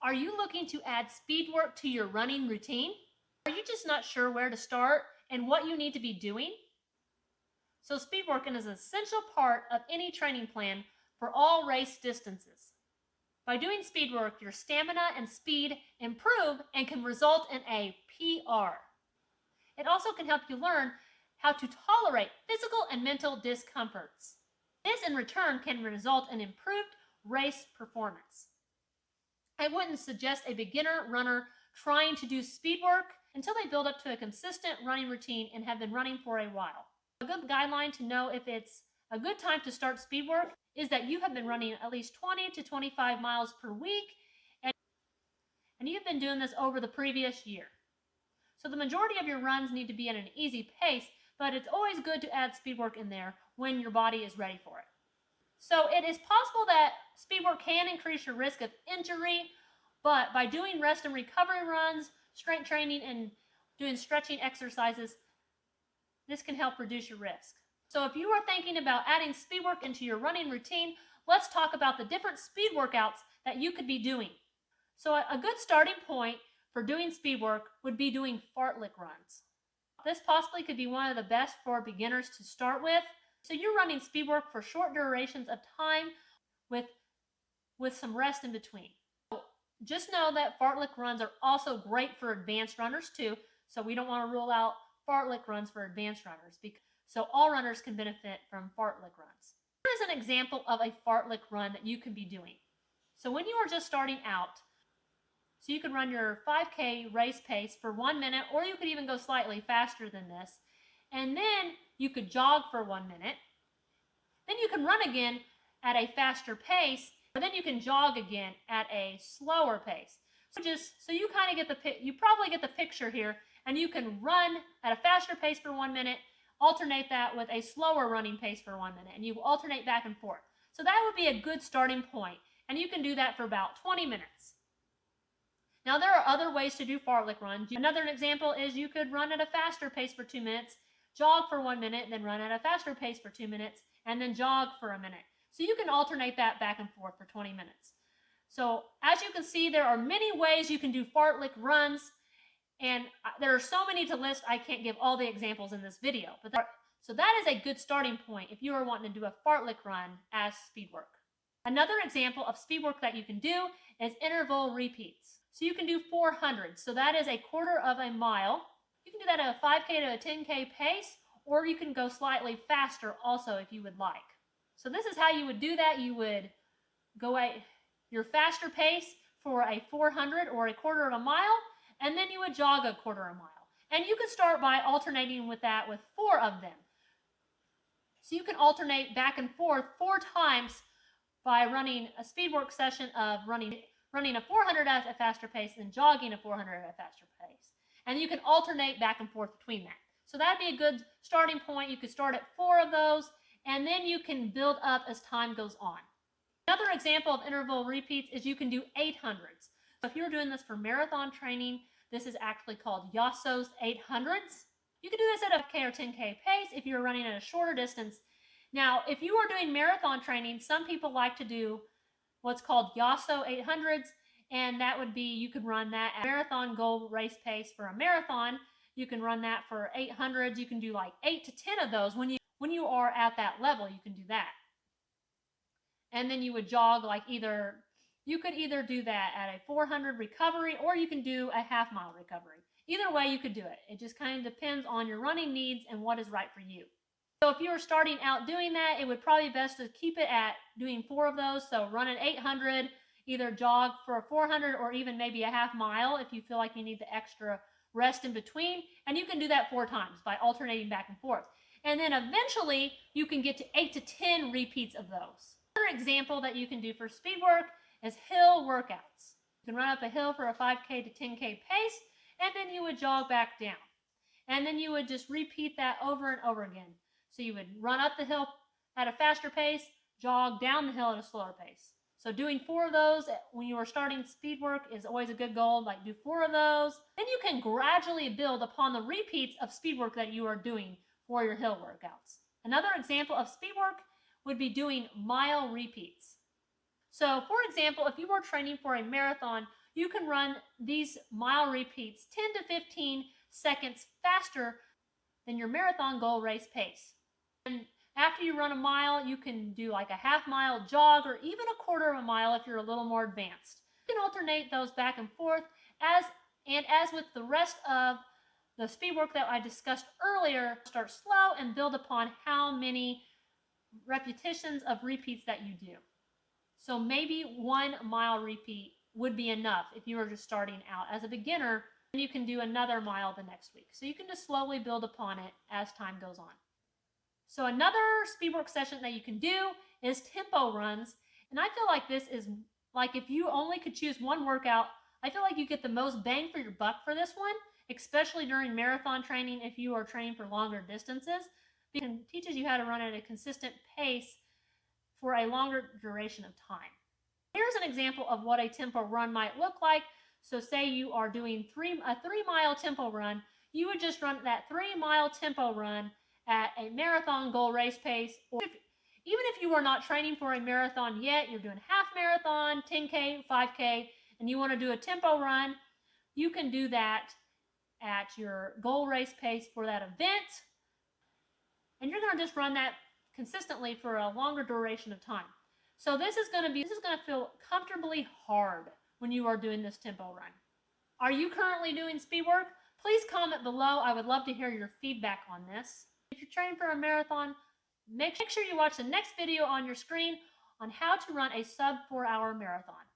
Are you looking to add speed work to your running routine? Are you just not sure where to start and what you need to be doing? So speed work is an essential part of any training plan for all race distances. By doing speed work, your stamina and speed improve and can result in a PR. It also can help you learn how to tolerate physical and mental discomforts. This in return can result in improved race performance. I wouldn't suggest a beginner runner trying to do speed work until they build up to a consistent running routine and have been running for a while. A good guideline to know if it's a good time to start speed work is that you have been running at least 20 to 25 miles per week and you've been doing this over the previous year. So the majority of your runs need to be at an easy pace, but it's always good to add speed work in there when your body is ready for it. So it is possible that speed work can increase your risk of injury, but by doing rest and recovery runs, strength training, and doing stretching exercises, this can help reduce your risk. So if you are thinking about adding speed work into your running routine, let's talk about the different speed workouts that you could be doing. So a good starting point for doing speed work would be doing fartlek runs. This possibly could be one of the best for beginners to start with. So you're running speed work for short durations of time with some rest in between. Just know that fartlek runs are also great for advanced runners too. So we don't want to rule out fartlek runs for advanced runners. So all runners can benefit from fartlek runs. Here is an example of a fartlek run that you can be doing. So when you are just starting out, so you could run your 5K race pace for 1 minute, or you could even go slightly faster than this. And then you could jog for 1 minute. Then you can run again at a faster pace, or then you can jog again at a slower pace. So you kind of you probably get the picture here, and you can run at a faster pace for 1 minute, alternate that with a slower running pace for 1 minute, and you alternate back and forth. So that would be a good starting point, and you can do that for about 20 minutes. Now there are other ways to do fartlek runs. Another example is you could run at a faster pace for 2 minutes, jog for 1 minute, then run at a faster pace for 2 minutes, and then jog for a minute. So you can alternate that back and forth for 20 minutes. So as you can see, there are many ways you can do fartlek runs, and there are so many to list, I can't give all the examples in this video. So that is a good starting point if you are wanting to do a fartlek run as speed work. Another example of speed work that you can do is interval repeats. So you can do 400. So that is a quarter of a mile. You can do that at a 5K to a 10K pace, or you can go slightly faster also if you would like. So this is how you would do that. You would go at your faster pace for a 400 or a quarter of a mile, and then you would jog a quarter of a mile. And you could start by alternating with that with 4 of them. So you can alternate back and forth 4 times by running a speed work session of running a 400 at a faster pace and jogging a 400 at a faster pace. And you can alternate back and forth between that. So that'd be a good starting point. You could start at 4 of those, and then you can build up as time goes on. Another example of interval repeats is you can do 800s. So if you're doing this for marathon training, this is actually called Yasso's 800s. You can do this at a 5K or 10K pace if you're running at a shorter distance. Now, if you are doing marathon training, some people like to do what's called Yasso 800s, and that would be, you could run that at marathon goal race pace for a marathon. You can run that for 800s. You can do like 8 to 10 of those. When you are at that level, you can do that. And then you would jog you could either do that at a 400 recovery, or you can do a half-mile recovery. Either way, you could do it. It just kind of depends on your running needs and what is right for you. So if you were starting out doing that, it would probably be best to keep it at doing 4 of those. So run an 800, either jog for a 400 or even maybe a half mile if you feel like you need the extra rest in between. And you can do that 4 times by alternating back and forth. And then eventually you can get to 8 to 10 repeats of those. Another example that you can do for speed work is hill workouts. You can run up a hill for a 5K to 10K pace, and then you would jog back down. And then you would just repeat that over and over again. So you would run up the hill at a faster pace, jog down the hill at a slower pace. So doing 4 of those when you are starting speed work is always a good goal, like do 4 of those. Then you can gradually build upon the repeats of speed work that you are doing for your hill workouts. Another example of speed work would be doing mile repeats. So for example, if you were training for a marathon, you can run these mile repeats 10 to 15 seconds faster than your marathon goal race pace. And after you run a mile, you can do like a half-mile jog or even a quarter of a mile if you're a little more advanced. You can alternate those back and forth as with the rest of the speed work that I discussed earlier, start slow and build upon how many repetitions of repeats that you do. So maybe 1 mile repeat would be enough if you were just starting out as a beginner, and you can do another mile the next week. So you can just slowly build upon it as time goes on. So another speed work session that you can do is tempo runs. And I feel like this is like if you only could choose one workout, I feel like you get the most bang for your buck for this one, especially during marathon training if you are training for longer distances, because it teaches you how to run at a consistent pace for a longer duration of time. Here's an example of what a tempo run might look like. So say you are doing a 3-mile tempo run, you would just run that 3-mile tempo run at a marathon goal race pace, or even if you are not training for a marathon yet, you're doing half marathon, 10K, 5K, and you want to do a tempo run, you can do that at your goal race pace for that event. And you're going to just run that consistently for a longer duration of time. So this is going to feel comfortably hard when you are doing this tempo run. Are you currently doing speed work? Please comment below. I would love to hear your feedback on this. If you're training for a marathon, make sure you watch the next video on your screen on how to run a sub 4-hour marathon.